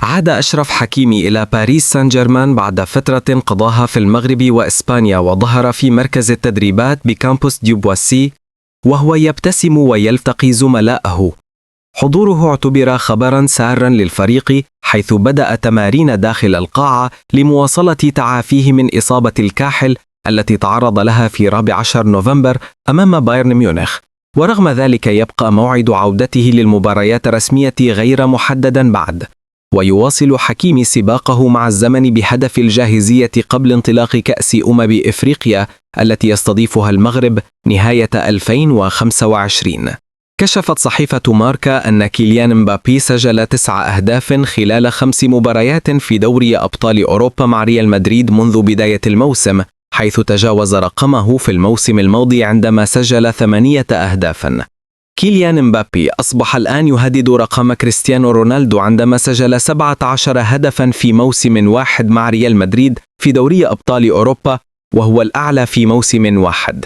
عاد أشرف حكيمي إلى باريس سان جيرمان بعد فترة قضاها في المغرب وإسبانيا، وظهر في مركز التدريبات بكامبوس ديوبواسي وهو يبتسم ويلتقي زملائه. حضوره اعتبر خبرا سارا للفريق، حيث بدأ تمارين داخل القاعة لمواصلة تعافيه من إصابة الكاحل التي تعرض لها في 14 نوفمبر أمام بايرن ميونخ. ورغم ذلك يبقى موعد عودته للمباريات الرسمية غير محددا بعد. ويواصل حكيمي سباقه مع الزمن بهدف الجاهزية قبل انطلاق كأس إفريقيا التي يستضيفها المغرب نهاية 2025. كشفت صحيفة ماركا أن كيليان مبابي سجل 9 أهداف خلال 5 مباريات في دوري أبطال أوروبا مع ريال مدريد منذ بداية الموسم، حيث تجاوز رقمه في الموسم الماضي عندما سجل 8 أهداف. كيليان مبابي أصبح الآن يهدد رقم كريستيانو رونالدو عندما سجل 17 هدفا في موسم واحد مع ريال مدريد في دوري أبطال أوروبا، وهو الأعلى في موسم واحد.